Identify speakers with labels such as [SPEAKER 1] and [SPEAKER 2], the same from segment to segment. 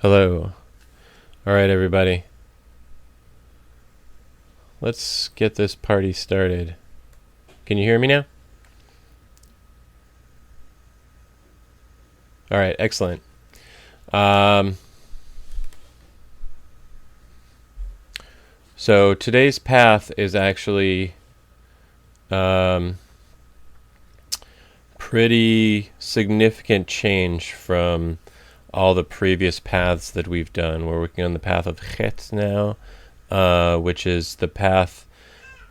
[SPEAKER 1] Hello. All right, everybody. Let's get this party started. Can you hear me now? All right, excellent. So today's path is actually pretty significant change from all the previous paths that we've done. We're working on the path of Cheth now, which is the path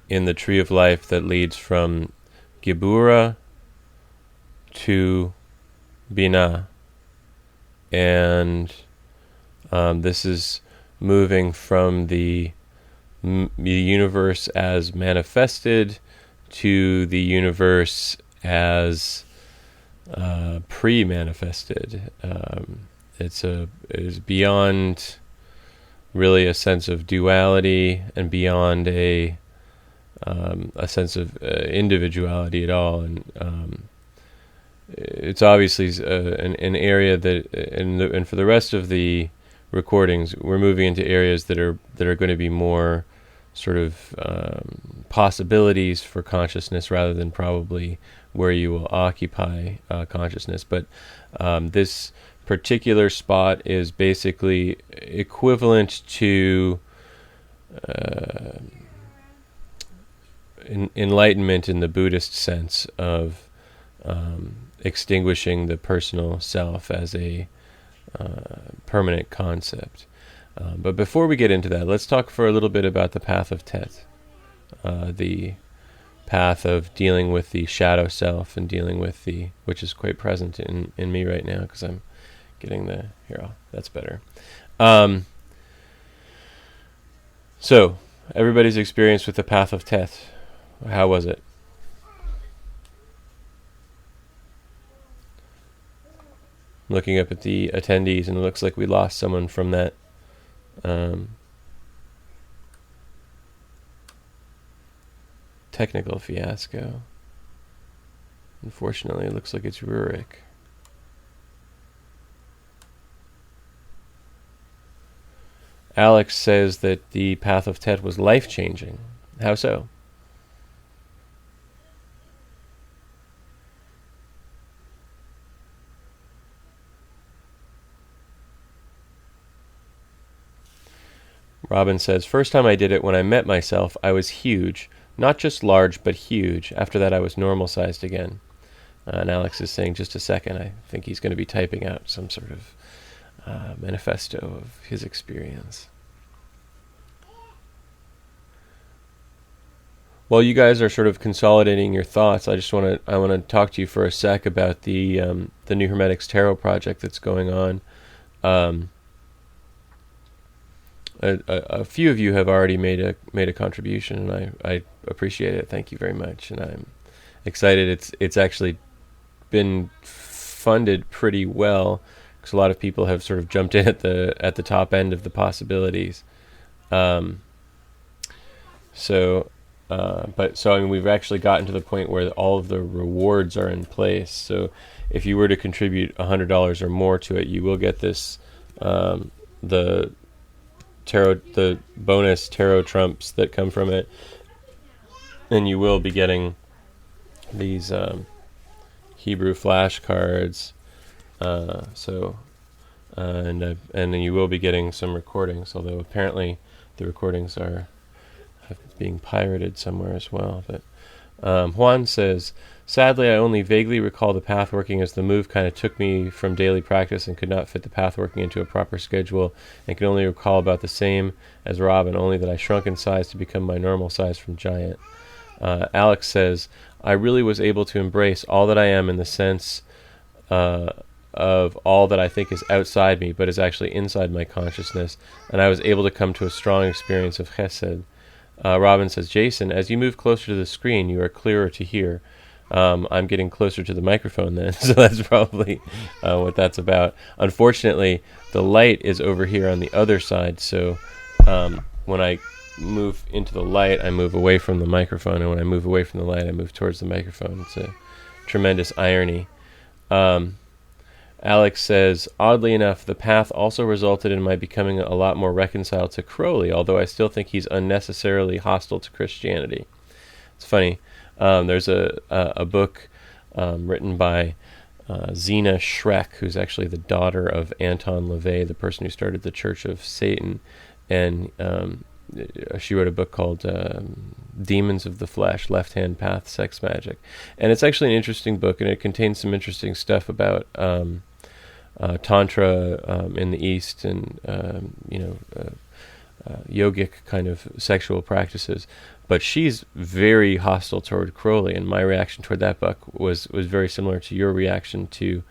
[SPEAKER 1] in the Tree of Life that leads from Gebura to Binah. And this is moving from the universe as manifested to the universe as pre-manifested. It is beyond really a sense of duality and beyond a sense of individuality at all, and it's obviously an area that, and for the rest of the recordings, we're moving into areas that are going to be more sort of possibilities for consciousness rather than probably where you will occupy consciousness. But this particular spot is basically equivalent to enlightenment in the Buddhist sense of extinguishing the personal self as a permanent concept. But before we get into that, let's talk for a little bit about the path of Cheth, the path of dealing with the shadow self and dealing with which is quite present in me right now because I'm getting that's better. So, everybody's experience with the path of Cheth, how was it? Looking up at the attendees, and it looks like we lost someone from that technical fiasco. Unfortunately, it looks like it's Rurik. Alex says that the path of Cheth was life-changing. How so? Robin says, first time I did it, when I met myself, I was huge. Not just large, but huge. After that, I was normal-sized again. And Alex is saying, just a second, I think he's going to be typing out some sort of manifesto of his experience. While you guys are sort of consolidating your thoughts, I want to talk to you for a sec about the new Hermetics Tarot project that's going on. A few of you have already made a contribution, and I appreciate it. Thank you very much, and I'm excited. It's actually been funded pretty well because a lot of people have sort of jumped in at the top end of the possibilities. So I mean, we've actually gotten to the point where all of the rewards are in place. So if you were to contribute $100 or more to it, you will get this the bonus tarot trumps that come from it, and you will be getting these Hebrew flashcards. And then you will be getting some recordings, although apparently the recordings are being pirated somewhere as well. But Juan says, sadly, I only vaguely recall the pathworking as the move kind of took me from daily practice and could not fit the pathworking into a proper schedule, and can only recall about the same as Robin, only that I shrunk in size to become my normal size from giant. Alex says, I really was able to embrace all that I am in the sense of all that I think is outside me, but is actually inside my consciousness, and I was able to come to a strong experience of chesed. Robin says, Jason, as you move closer to the screen, you are clearer to hear. I'm getting closer to the microphone then, so that's probably what that's about. Unfortunately, the light is over here on the other side, so when I move into the light, I move away from the microphone, and when I move away from the light, I move towards the microphone. It's a tremendous irony. Alex says, oddly enough, the path also resulted in my becoming a lot more reconciled to Crowley, although I still think he's unnecessarily hostile to Christianity. It's funny. There's a book written by Zena Schreck, who's actually the daughter of Anton LaVey, the person who started the Church of Satan, and she wrote a book called Demons of the Flesh, Left-Hand Path, Sex Magic. And it's actually an interesting book, and it contains some interesting stuff about Tantra in the East and, yogic kind of sexual practices. But she's very hostile toward Crowley, and my reaction toward that book was very similar to your reaction to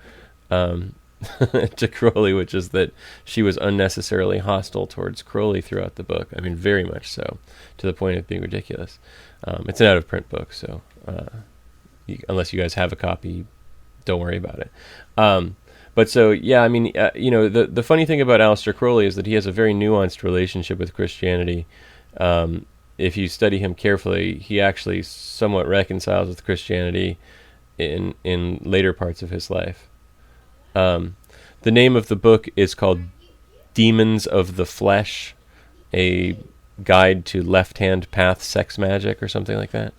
[SPEAKER 1] to Crowley, which is that she was unnecessarily hostile towards Crowley throughout the book. I mean, very much so, to the point of being ridiculous. It's an out-of-print book, so unless you guys have a copy, don't worry about it. But so, yeah, I mean, the funny thing about Aleister Crowley is that he has a very nuanced relationship with Christianity. If you study him carefully, he actually somewhat reconciles with Christianity in later parts of his life. The name of the book is called Demons of the Flesh, a guide to left-hand path sex magic or something like that.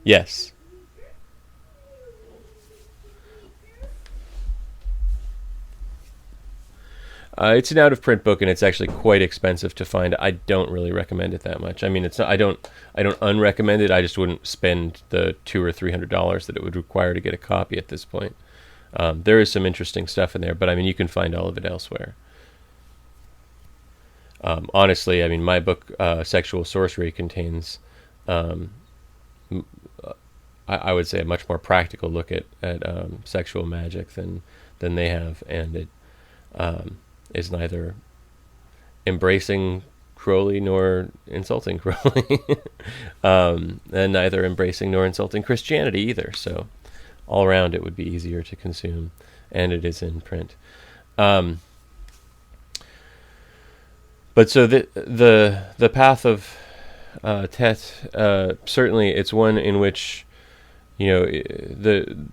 [SPEAKER 1] Yes. It's an out-of-print book, and it's actually quite expensive to find. I don't really recommend it that much. I mean, it's not. I don't unrecommend it. I just wouldn't spend the $200 or $300 that it would require to get a copy at this point. There is some interesting stuff in there, but I mean, you can find all of it elsewhere. Honestly, I mean, my book, Sexual Sorcery, contains, I would say, a much more practical look at sexual magic than they have, and it is neither embracing Crowley nor insulting Crowley, and neither embracing nor insulting Christianity either. So all around it would be easier to consume, and it is in print. But so the path of Cheth, certainly it's one in which, the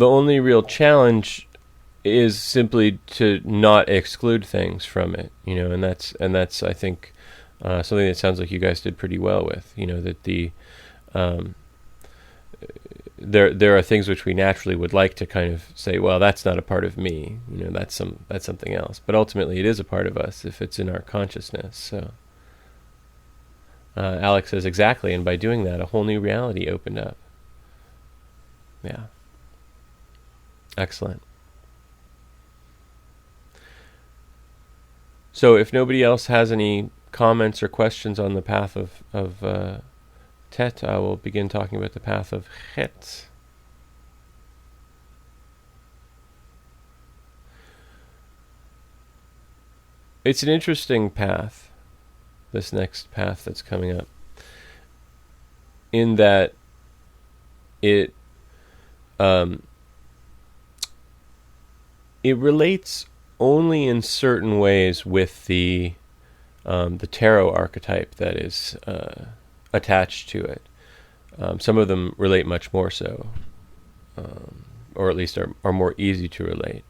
[SPEAKER 1] only real challenge is simply to not exclude things from it, and that's I think something that sounds like you guys did pretty well with, that the there are things which we naturally would like to kind of say, well, that's not a part of me, that's something else, but ultimately it is a part of us if it's in our consciousness. So Alex says exactly, and by doing that, a whole new reality opened up. Yeah, excellent. So if nobody else has any comments or questions on the path of Cheth, I will begin talking about the path of Cheth. It's an interesting path, this next path that's coming up, in that it relates only in certain ways with the tarot archetype that is attached to it. Some of them relate much more so, or at least are more easy to relate.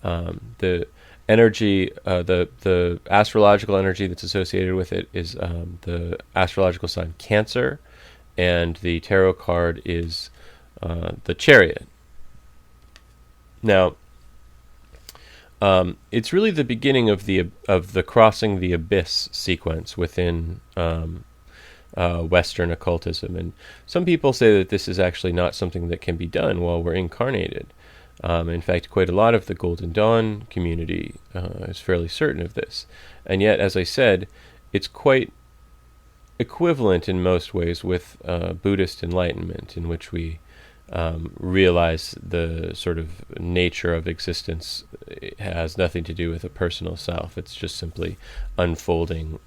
[SPEAKER 1] The energy, the astrological energy that's associated with it is the astrological sign Cancer, and the tarot card is the Chariot. Now, it's really the beginning of the crossing the abyss sequence within Western occultism, and some people say that this is actually not something that can be done while we're incarnated. In fact, quite a lot of the Golden Dawn community is fairly certain of this, and yet, as I said, it's quite equivalent in most ways with Buddhist enlightenment, in which we realize the sort of nature of existence. It has nothing to do with a personal self. It's just simply unfolding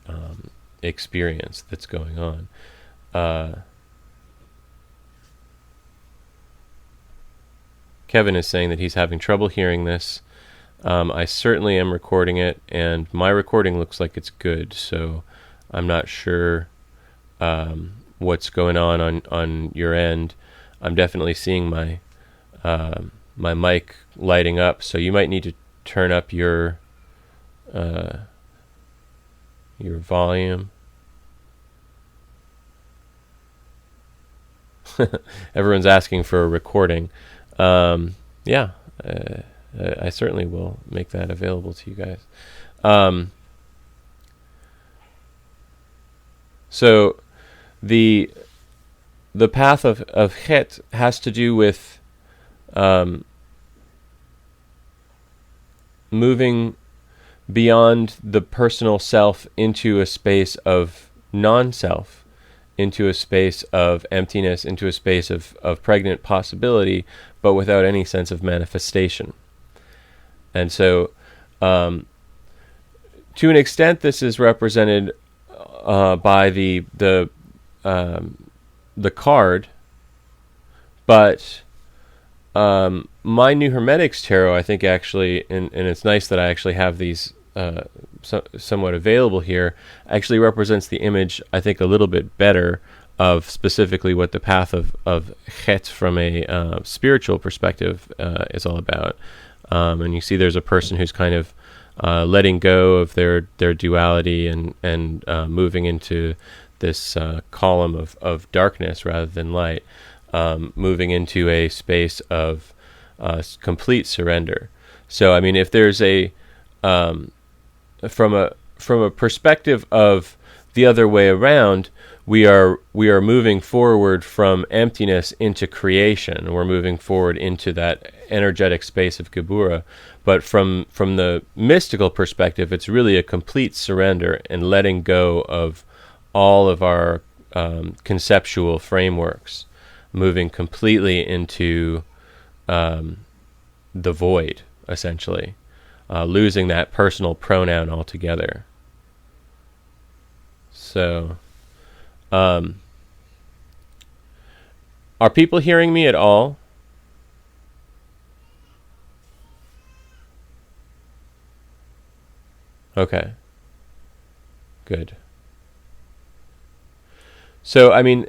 [SPEAKER 1] experience that's going on. Kevin is saying that he's having trouble hearing this. I certainly am recording it, and my recording looks like it's good, so I'm not sure what's going on your end. I'm definitely seeing my my mic lighting up, so you might need to turn up your volume. Everyone's asking for a recording. I certainly will make that available to you guys. So the path of Cheth has to do with moving beyond the personal self into a space of non-self, into a space of emptiness, into a space of pregnant possibility, but without any sense of manifestation. And so, to an extent, this is represented by the card, but my new Hermetics tarot, I think actually, and it's nice that I actually have these somewhat available here, actually represents the image, I think, a little bit better of specifically what the path of Cheth from a spiritual perspective is all about. And you see there's a person who's kind of letting go of their duality and moving into this column of darkness rather than light, moving into a space of complete surrender. So, I mean, if there's a from a perspective of the other way around, we are moving forward from emptiness into creation. We're moving forward into that energetic space of Geburah. But from the mystical perspective, it's really a complete surrender and letting go of all of our conceptual frameworks, moving completely into the void, essentially, losing that personal pronoun altogether. So, are people hearing me at all? Okay. Good. So, I mean,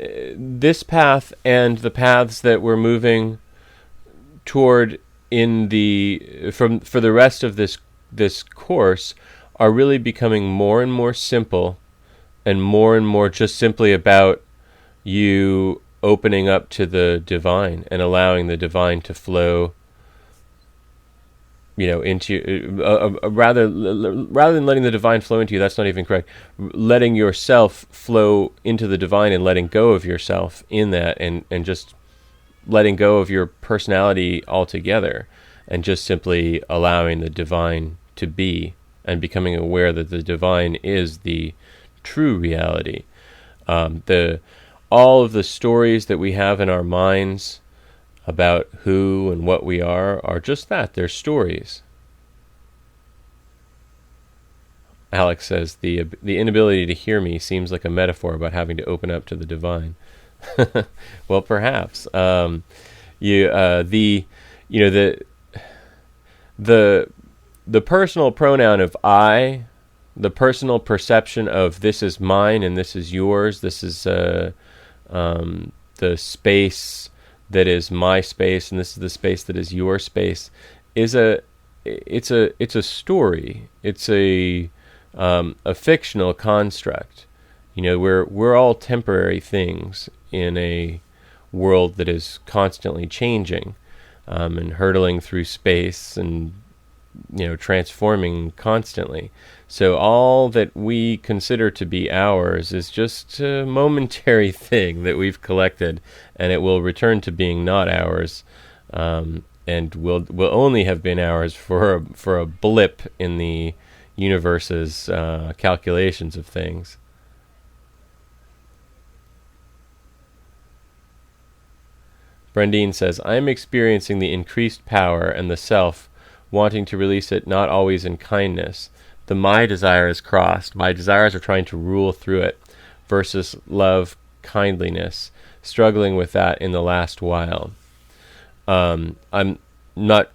[SPEAKER 1] this path and the paths that we're moving toward for the rest of this course are really becoming more and more simple and more just simply about you opening up to the divine and allowing the divine to flow, into rather than letting the divine flow into you. That's not even correct. Letting yourself flow into the divine and letting go of yourself in that, and just letting go of your personality altogether, and just simply allowing the divine to be and becoming aware that the divine is the true reality. All of the stories that we have in our minds about who and what we are just that. They're stories. Alex says, the inability to hear me seems like a metaphor about having to open up to the divine. Well, perhaps. The personal pronoun of I, the personal perception of this is mine and this is yours, this is the space that is my space and this is the space that is your space, it's a story. It's a fictional construct. We're all temporary things in a world that is constantly changing, and hurtling through space and transforming constantly. So all that we consider to be ours is just a momentary thing that we've collected, and it will return to being not ours, and will only have been ours for a blip in the universe's calculations of things. Brendine says, I'm experiencing the increased power and the self, wanting to release it, not always in kindness. The my desire is crossed. My desires are trying to rule through it, versus love, kindliness, struggling with that in the last while. I'm not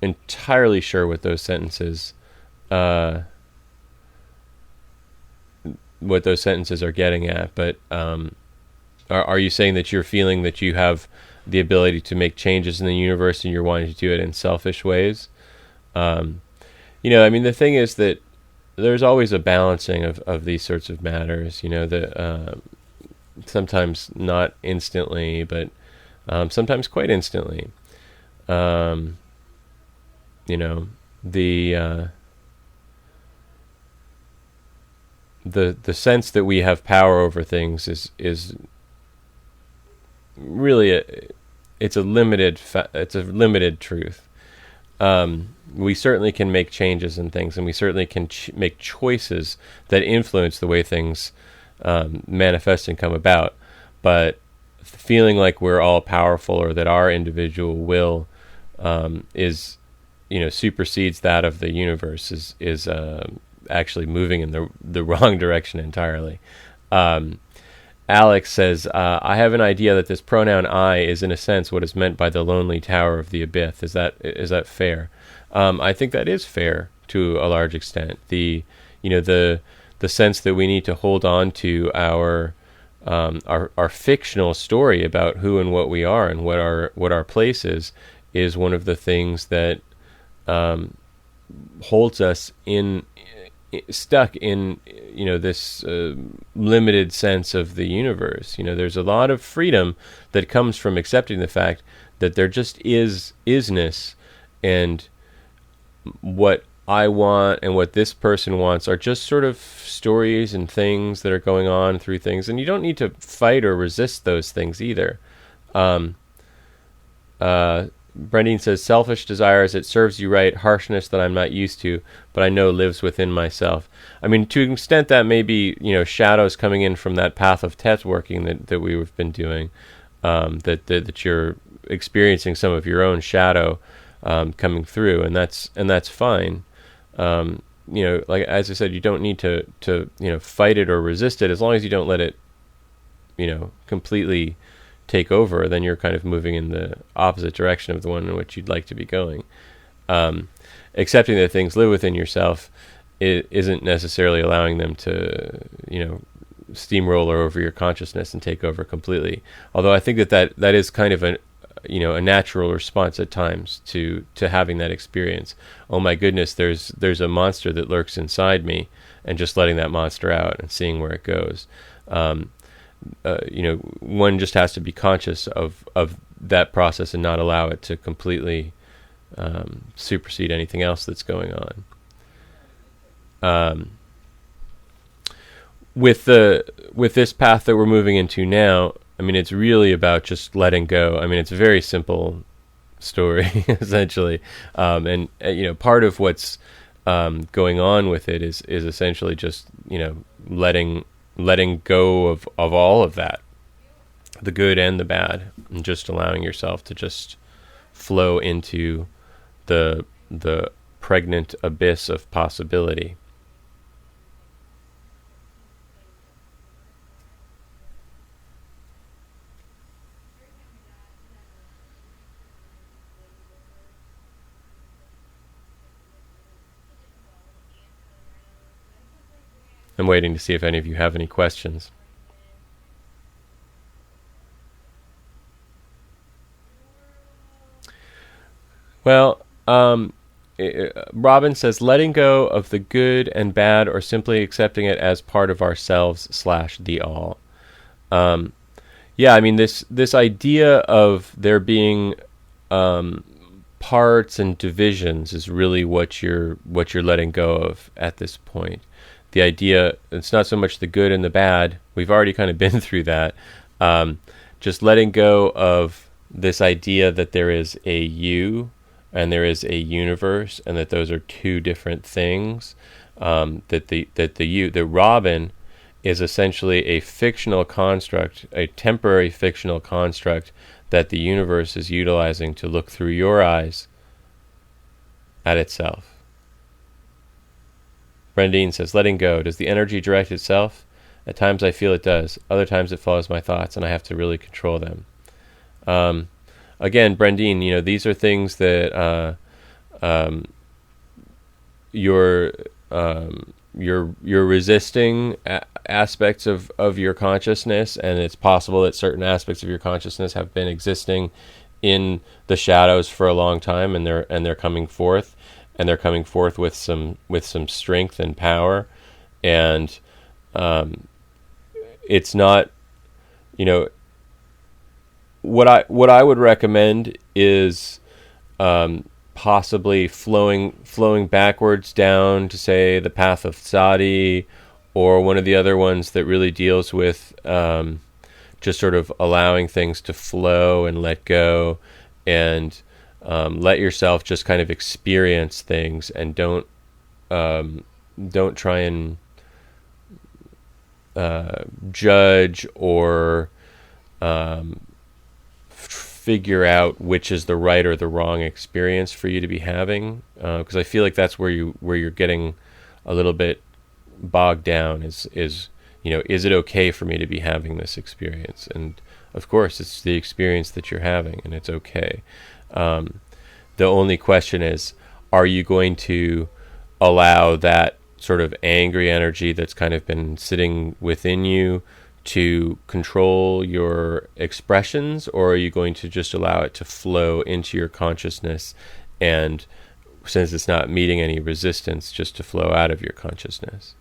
[SPEAKER 1] entirely sure what those sentences are getting at, but are you saying that you're feeling that you have the ability to make changes in the universe, and you're wanting to do it in selfish ways. The thing is that there's always a balancing of these sorts of matters. That sometimes not instantly, but sometimes quite instantly. The sense that we have power over things is really it's a limited truth. We certainly can make changes in things, and we certainly can make choices that influence the way things manifest and come about. But feeling like we're all powerful, or that our individual will is supersedes that of the universe, is actually moving in the wrong direction entirely. Alex says, I have an idea that this pronoun I is in a sense what is meant by the lonely tower of the abyss. Is that fair? I think that is fair to a large extent. The sense that we need to hold on to our fictional story about who and what we are and what our place is one of the things that holds us stuck in this limited sense of the universe. There's a lot of freedom that comes from accepting the fact that there just isness, and what I want and what this person wants are just sort of stories and things that are going on through things, and you don't need to fight or resist those things either. Brendine says, selfish desires, it serves you right, harshness that I'm not used to, but I know lives within myself. To an extent that may be, shadows coming in from that path of Pathworking that we've been doing, that you're experiencing some of your own shadow coming through, and that's fine. Like as I said, you don't need to fight it or resist it, as long as you don't let it, completely take over. Then you're kind of moving in the opposite direction of the one in which you'd like to be going. Accepting that things live within yourself isn't necessarily allowing them to, steamroller over your consciousness and take over completely. Although I think that is kind of a natural response at times to having that experience. Oh my goodness, there's a monster that lurks inside me, and just letting that monster out and seeing where it goes. One just has to be conscious of that process and not allow it to completely supersede anything else that's going on. With this path that we're moving into now, it's really about just letting go. It's a very simple story, essentially. And part of what's going on with it is essentially just, letting go of all of that, the good and the bad, and just allowing yourself to just flow into the pregnant abyss of possibility. I'm waiting to see if any of you have any questions. Well, Robin says, letting go of the good and bad, or simply accepting it as part of ourselves / the all. This idea of there being parts and divisions is really what you're letting go of at this point. The idea, it's not so much the good and the bad. We've already kind of been through that. Just letting go of this idea that there is a you and there is a universe, and that those are two different things. The Robin is essentially a fictional construct, a temporary fictional construct that the universe is utilizing to look through your eyes at itself. Brendine says, letting go. Does the energy direct itself? At times I feel it does. Other times it follows my thoughts, and I have to really control them. Again, Brendine, these are things that you're resisting aspects of your consciousness, and it's possible that certain aspects of your consciousness have been existing in the shadows for a long time, and they're coming forth, and they're coming forth with some strength and power, and it's not, what I would recommend is possibly flowing backwards down to, say, the path of Sadi, or one of the other ones that really deals with just sort of allowing things to flow and let go, and let yourself just kind of experience things, and don't try and judge or figure out which is the right or the wrong experience for you to be having, because I feel like that's where you're getting a little bit bogged down, is is it okay for me to be having this experience? And of course it's the experience that you're having, and it's okay. The only question is, are you going to allow that sort of angry energy that's kind of been sitting within you to control your expressions, or are you going to just allow it to flow into your consciousness, and since it's not meeting any resistance, just to flow out of your consciousness?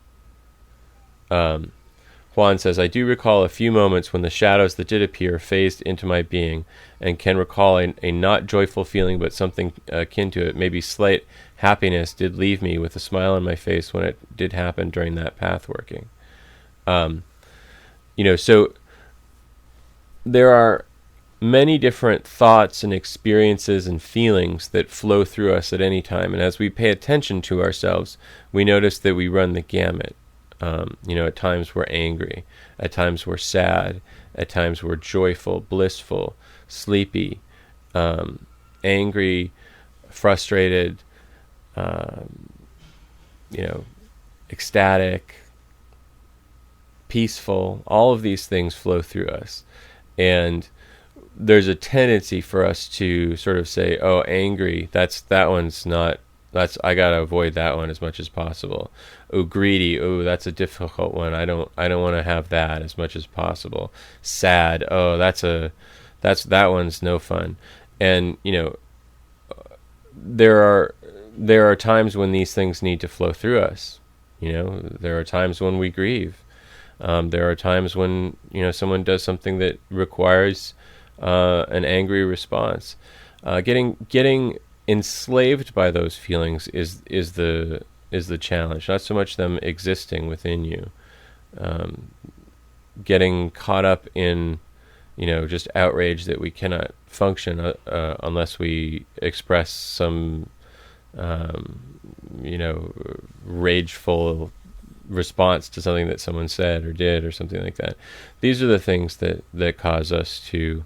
[SPEAKER 1] Juan says, I do recall a few moments when the shadows that did appear phased into my being, and can recall a not joyful feeling, but something akin to it, maybe slight happiness, did leave me with a smile on my face when it did happen during that pathworking. So there are many different thoughts and experiences and feelings that flow through us at any time. And as we pay attention to ourselves, we notice that we run the gamut. At times we're angry, at times we're sad, at times we're joyful, blissful, sleepy, angry, frustrated, ecstatic, peaceful. All of these things flow through us, and there's a tendency for us to sort of say, oh, angry, I gotta avoid that one as much as possible. Oh, greedy, oh, that's a difficult one, I don't want to have that as much as possible. Sad, oh, that one's no fun. And there are times when these things need to flow through us. There are times when we grieve. There are times when someone does something that requires an angry response. Getting enslaved by those feelings is the challenge. Not so much them existing within you. Getting caught up in just outrage that we cannot function unless we express some rageful response to something that someone said or did or something like that. These are the things that cause us to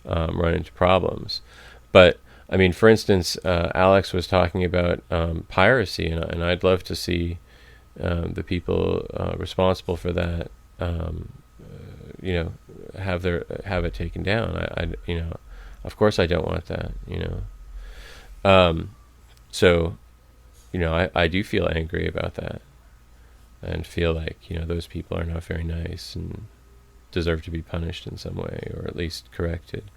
[SPEAKER 1] run into problems. But I mean, for instance, Alex was talking about piracy, and I'd love to see the people responsible for that, have it taken down. Of course, I don't want that. So, I do feel angry about that, and feel like those people are not very nice and deserve to be punished in some way, or at least corrected.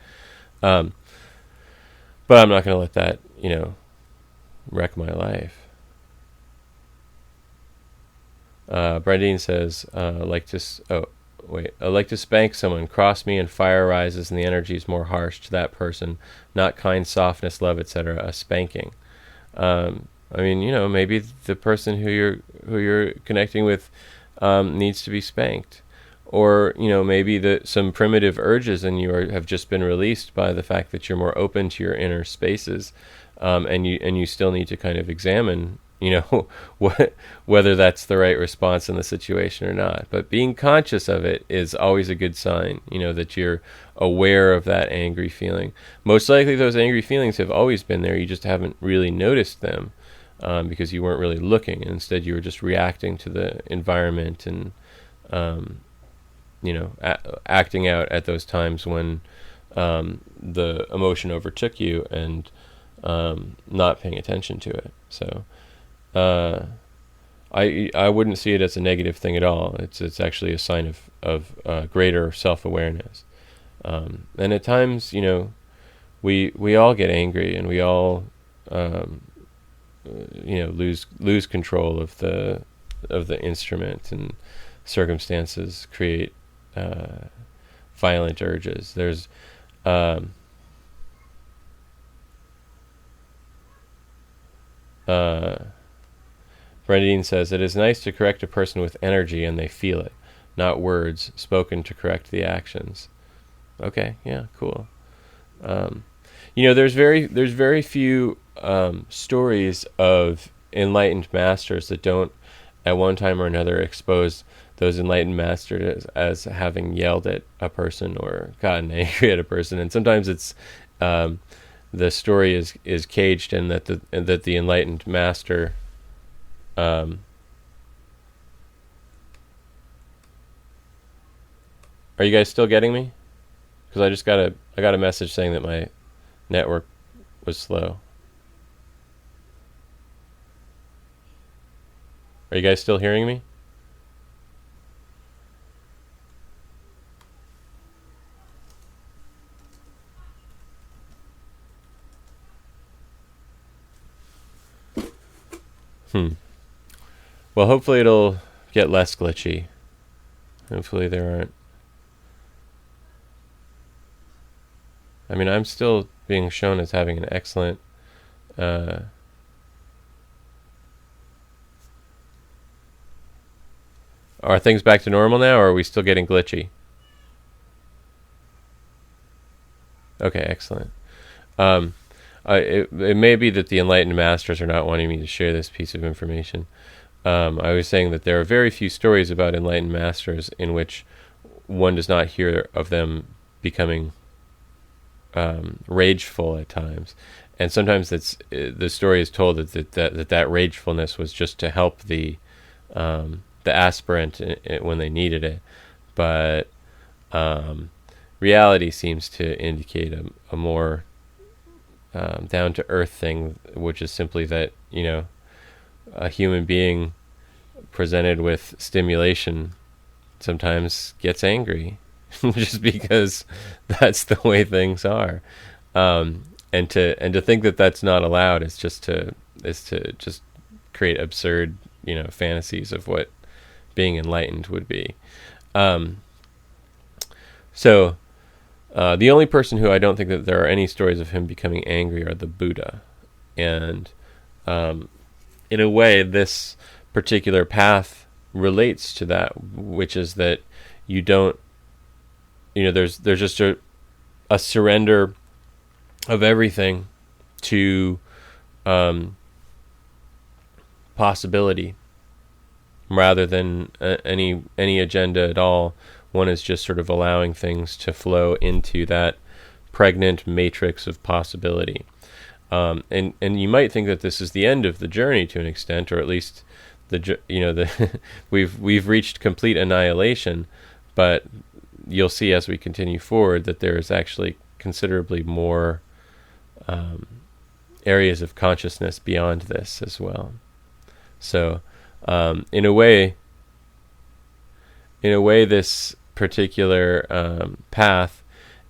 [SPEAKER 1] But I'm not going to let that, wreck my life. Brandine says, I like to spank someone, cross me and fire rises and the energy is more harsh to that person, not kind, softness, love, etc. A spanking. Maybe the person who you're connecting with needs to be spanked. Or, maybe some primitive urges in you have just been released by the fact that you're more open to your inner spaces, and you still need to kind of examine, whether that's the right response in the situation or not. But being conscious of it is always a good sign, that you're aware of that angry feeling. Most likely those angry feelings have always been there, you just haven't really noticed them, because you weren't really looking. Instead, you were just reacting to the environment and acting out at those times when the emotion overtook you, and not paying attention to it. So I wouldn't see it as a negative thing at all. It's actually a sign of greater self-awareness. And at times, we all get angry, and we all lose control of the instrument, and circumstances create violent urges. There's Brandine says, it is nice to correct a person with energy and they feel it, not words spoken to correct the actions. Okay, yeah, cool. There's very few stories of enlightened masters that don't, at one time or another, expose those enlightened masters as having yelled at a person or gotten angry at a person. And sometimes it's the story is caged in that the enlightened master are you guys still getting me? Because I got a message saying that my network was slow. Are you guys still hearing me? Well, hopefully it'll get less glitchy. Hopefully there aren't. I mean, I'm still being shown as having an excellent are things back to normal now, or are we still getting glitchy? Okay, excellent. It may be that the enlightened masters are not wanting me to share this piece of information. I was saying that there are very few stories about enlightened masters in which one does not hear of them becoming rageful at times, and sometimes the story is told that ragefulness was just to help the aspirant when they needed it, but reality seems to indicate a more down to earth thing, which is simply that a human being presented with stimulation sometimes gets angry just because that's the way things are, and to think that that's not allowed is to just create absurd fantasies of what being enlightened would be. So the only person who I don't think that there are any stories of him becoming angry are the Buddha, and in a way this particular path relates to that, which is that you don't, there's just a surrender of everything to possibility rather than any agenda at all. One is just sort of allowing things to flow into that pregnant matrix of possibility. And you might think that this is the end of the journey to an extent, or at least we've reached complete annihilation, but you'll see as we continue forward that there is actually considerably more areas of consciousness beyond this as well. So in a way, this particular path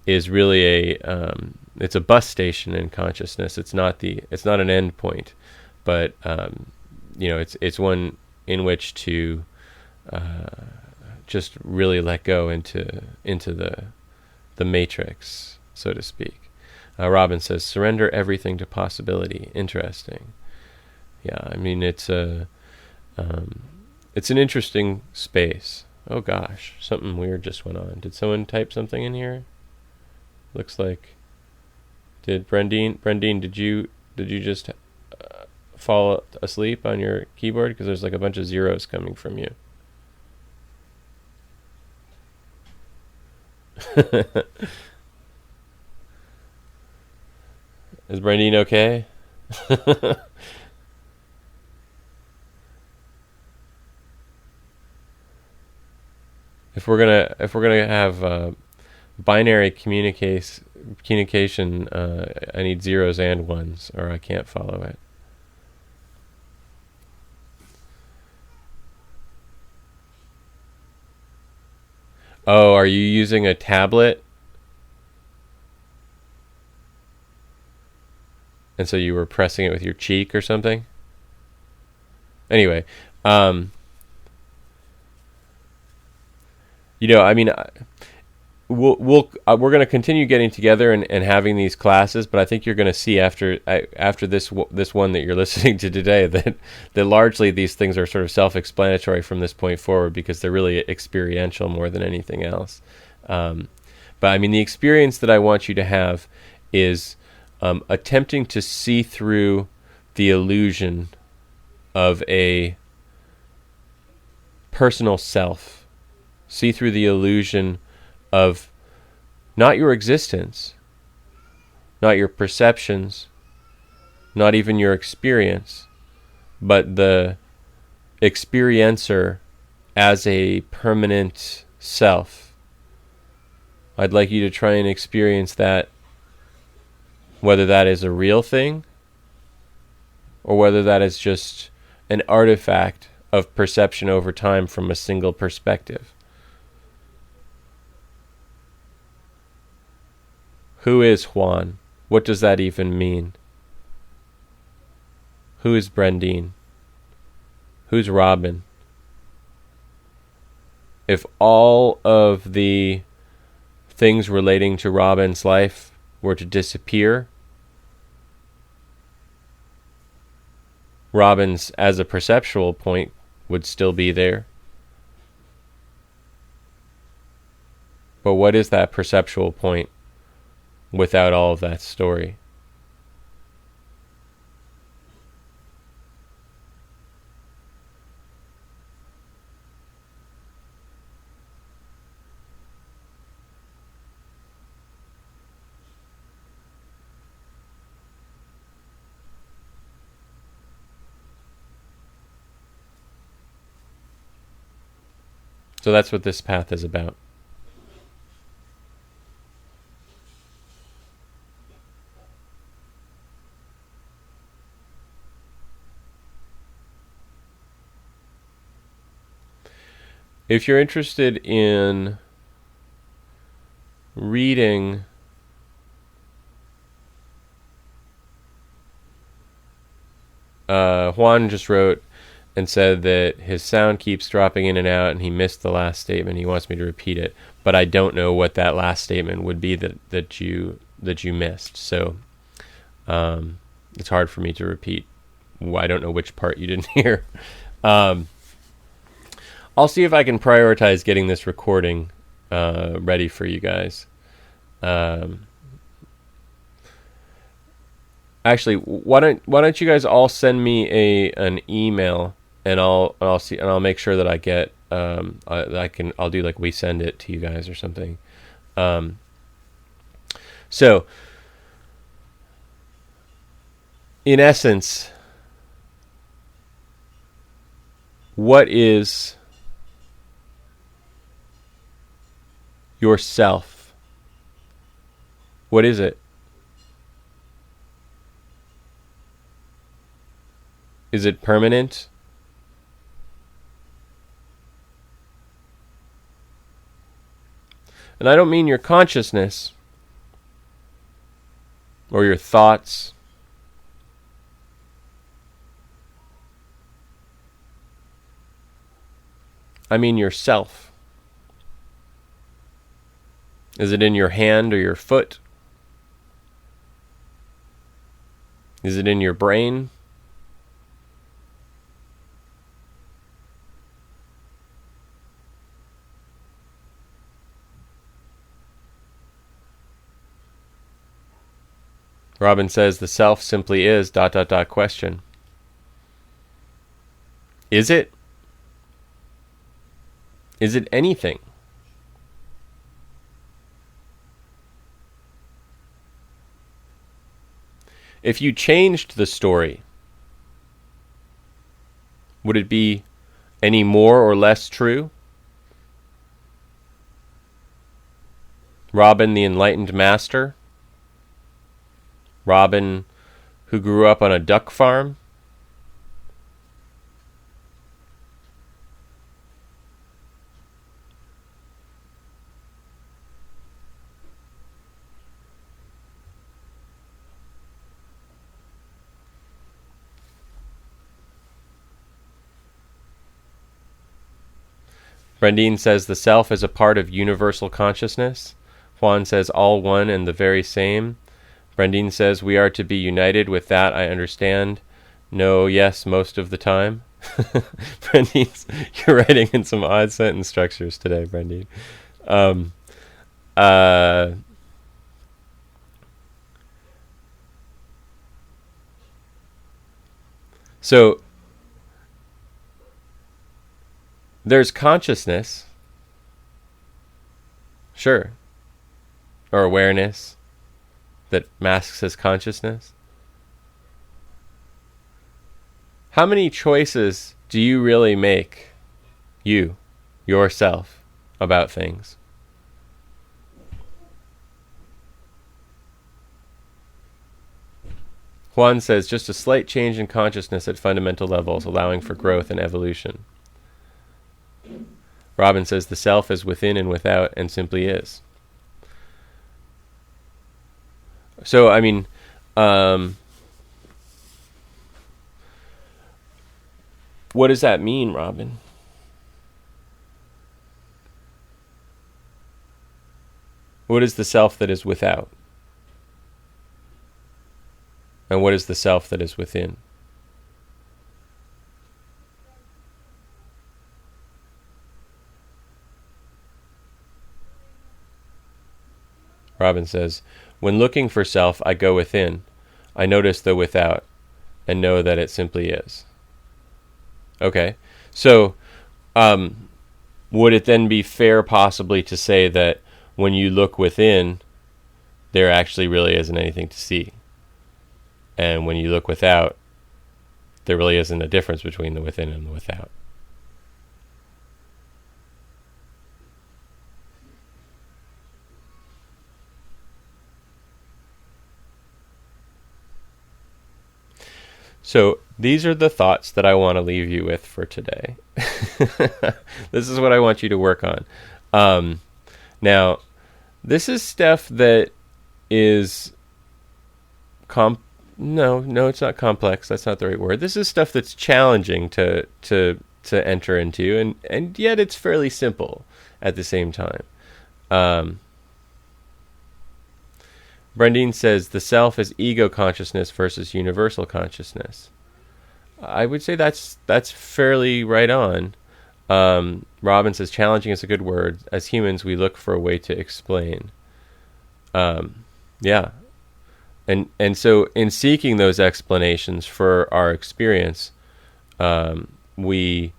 [SPEAKER 1] is really it's a bus station in consciousness. It's not an end point, but it's one in which to just really let go into the matrix, so to speak. Robin says, surrender everything to possibility. Interesting. Yeah, I mean, it's an interesting space. Oh gosh, something weird just went on. Did someone type something in here? Looks like. Did Brandine, did you just fall asleep on your keyboard? Because there's like a bunch of zeros coming from you. Is Brandine okay? If we're gonna have binary communication, I need zeros and ones, or I can't follow it. Oh, are you using a tablet? And so you were pressing it with your cheek or something? Anyway, I mean, we're going to continue getting together and having these classes, but I think you're going to see after this one that you're listening to today that largely these things are sort of self-explanatory from this point forward, because they're really experiential more than anything else. But I mean, the experience that I want you to have is attempting to see through the illusion of a personal self, see through the illusion of not your existence, not your perceptions, not even your experience, but the experiencer as a permanent self. I'd like you to try and experience that, whether that is a real thing or whether that is just an artifact of perception over time from a single perspective. Who is Juan? What does that even mean? Who is Brendine? Who's Robin? If all of the things relating to Robin's life were to disappear, Robin's as a perceptual point would still be there. But what is that perceptual point without all of that story? So that's what this path is about. If you're interested in reading Juan just wrote and said that his sound keeps dropping in and out and he missed the last statement. He wants me to repeat it, but I don't know what that last statement would be that you missed. So it's hard for me to repeat. I don't know which part you didn't hear. I'll see if I can prioritize getting this recording ready for you guys. Actually, why don't you guys all send me an email, and I'll see, and I'll make sure that I get I'll do like we send it to you guys or something. So in essence, what is yourself? What is it? Is it permanent? And I don't mean your consciousness or your thoughts. I mean yourself. Is it in your hand or your foot? Is it in your brain? Robin says the self simply is ... question. Is it? Is it anything? If you changed the story, would it be any more or less true? Robin, the enlightened master? Robin, who grew up on a duck farm? Brandine says the self is a part of universal consciousness. Juan says all one and the very same. Brandine says we are to be united with that I understand. No, yes, most of the time. Brandine, you're writing in some odd sentence structures today, Brandine. So there's consciousness, sure, or awareness that masks as consciousness. How many choices do you really make, yourself, about things? Juan says just a slight change in consciousness at fundamental levels, allowing for growth and evolution. Robin says the self is within and without and simply is. So, I mean, what does that mean, Robin? What is the self that is without? And what is the self that is within? Robin says, when looking for self, I go within. I notice the without and know that it simply is. Okay, so would it then be fair possibly to say that when you look within, there actually really isn't anything to see? And when you look without, there really isn't a difference between the within and the without. So these are the thoughts that I want to leave you with for today. This is what I want you to work on. Now, this is stuff that is no, it's not complex. That's not the right word. This is stuff that's challenging to enter into, and yet it's fairly simple at the same time. Brandine says the self is ego consciousness versus universal consciousness. I would say that's fairly right on. Robin says challenging is a good word. As humans, we look for a way to explain. Yeah. And so in seeking those explanations for our experience, we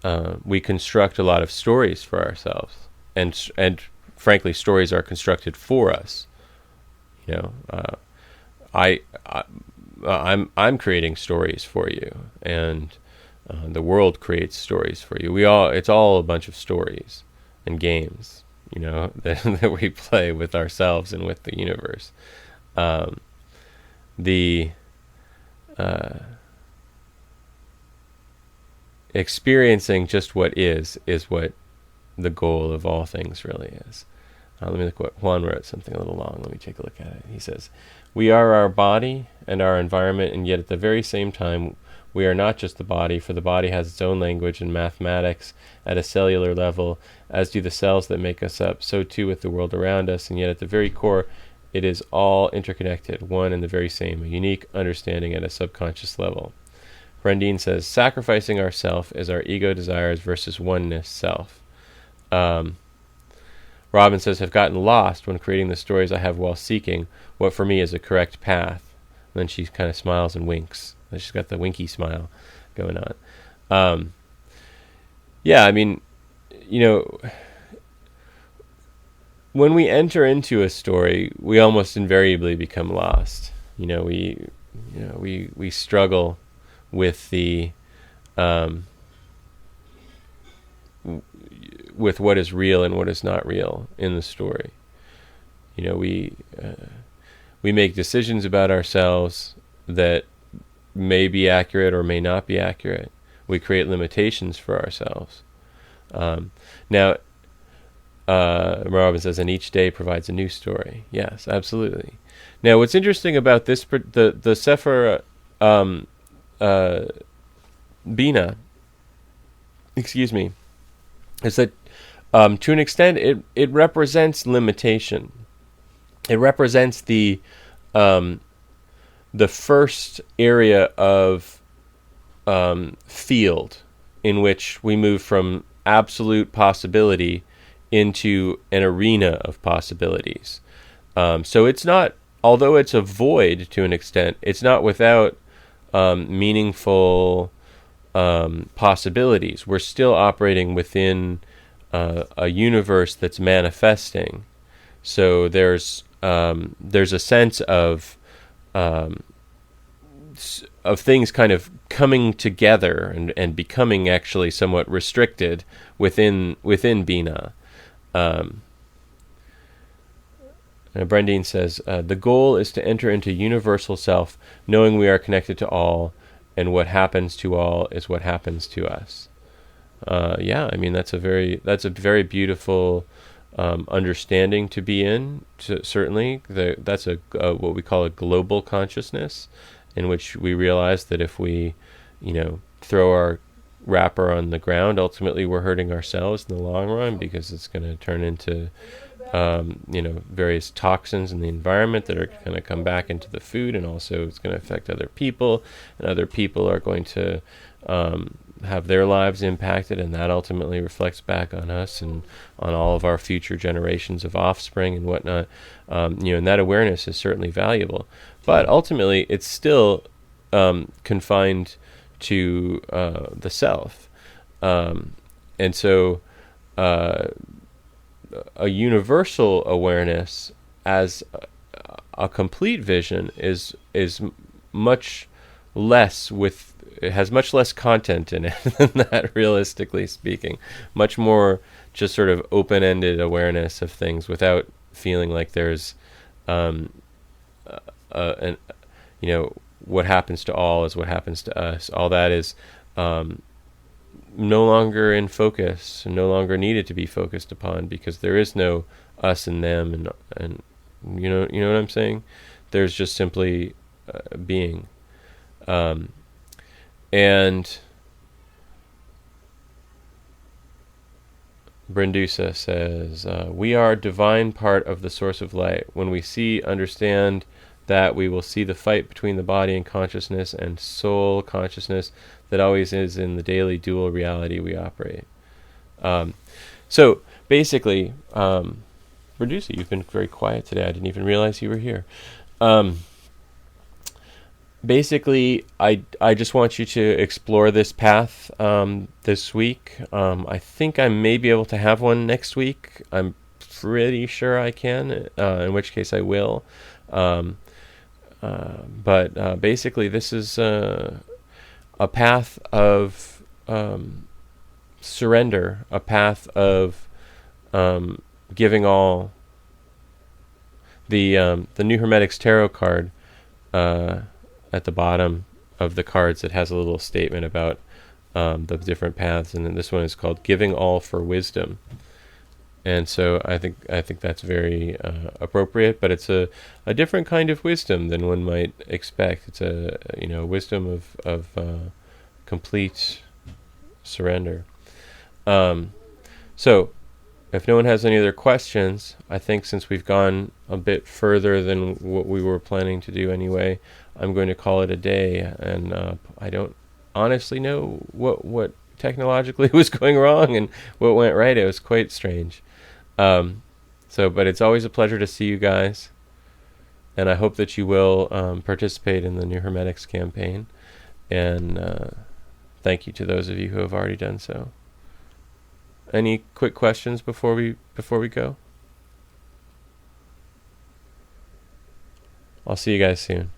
[SPEAKER 1] construct a lot of stories for ourselves, and frankly, stories are constructed for us. You know, I'm creating stories for you, and the world creates stories for you. It's all a bunch of stories and games, you know, that we play with ourselves and with the universe. Experiencing just what is what the goal of all things really is. Let me look what Juan wrote, something a little long. Let me take a look at it. He says, we are our body and our environment, and yet at the very same time, we are not just the body, for the body has its own language and mathematics at a cellular level, as do the cells that make us up, so too with the world around us, and yet at the very core, it is all interconnected, one and the very same, a unique understanding at a subconscious level. Brandine says, sacrificing ourself is our ego desires versus oneness self. Robin says, I've gotten lost when creating the stories I have while seeking what for me is a correct path. And then she kind of smiles and winks. And she's got the winky smile going on. Yeah, I mean, you know, when we enter into a story, we almost invariably become lost. You know, we struggle with the with what is real and what is not real in the story. You know, we make decisions about ourselves that may be accurate or may not be accurate. We create limitations for ourselves. Now, Robin says, and each day provides a new story. Yes, absolutely. Now, what's interesting about this, the Sefer Bina, is that to an extent it represents limitation. It represents the first area of field in which we move from absolute possibility into an arena of possibilities. So it's not, although it's a void to an extent, it's not without meaningful possibilities. We're still operating within a universe that's manifesting. So there's a sense of things kind of coming together and becoming actually somewhat restricted within Bina. Brendine says, the goal is to enter into universal self, knowing we are connected to all, and what happens to all is what happens to us. Yeah, I mean that's a very beautiful understanding to be in. Certainly, that's what we call a global consciousness, in which we realize that if we, throw our wrapper on the ground, ultimately we're hurting ourselves in the long run, because it's going to turn into various toxins in the environment that are going to come back into the food, and also it's going to affect other people, and other people are going to have their lives impacted, and that ultimately reflects back on us and on all of our future generations of offspring and whatnot. And that awareness is certainly valuable, but ultimately it's still confined to the self, and so a universal awareness as a complete vision is much less it has much less content in it than that, realistically speaking. Much more just sort of open-ended awareness of things without feeling like there's what happens to all is what happens to us. All that is no longer in focus, and no longer needed to be focused upon, because there is no us and them, and you know what I'm saying. There's just simply being, and Brindusa says, we are a divine part of the source of light. When we understand that, we will see the fight between the body and consciousness and soul consciousness that always is in the daily dual reality we operate. So basically, Brindusa, you've been very quiet today. I didn't even realize you were here. Basically, I just want you to explore this path this week. I think I may be able to have one next week. I'm pretty sure I can, in which case I will. But basically, this is a path of surrender, a path of giving all. The New Hermetics tarot card, at the bottom of the cards, it has a little statement about the different paths, and then this one is called "Giving All for Wisdom." And so I think that's very appropriate, but it's a different kind of wisdom than one might expect. It's a wisdom of complete surrender. So if no one has any other questions, I think since we've gone a bit further than what we were planning to do anyway, I'm going to call it a day. And I don't honestly know what technologically was going wrong and what went right. It was quite strange. But it's always a pleasure to see you guys, and I hope that you will participate in the New Hermetics campaign. And thank you to those of you who have already done so. Any quick questions before we go? I'll see you guys soon.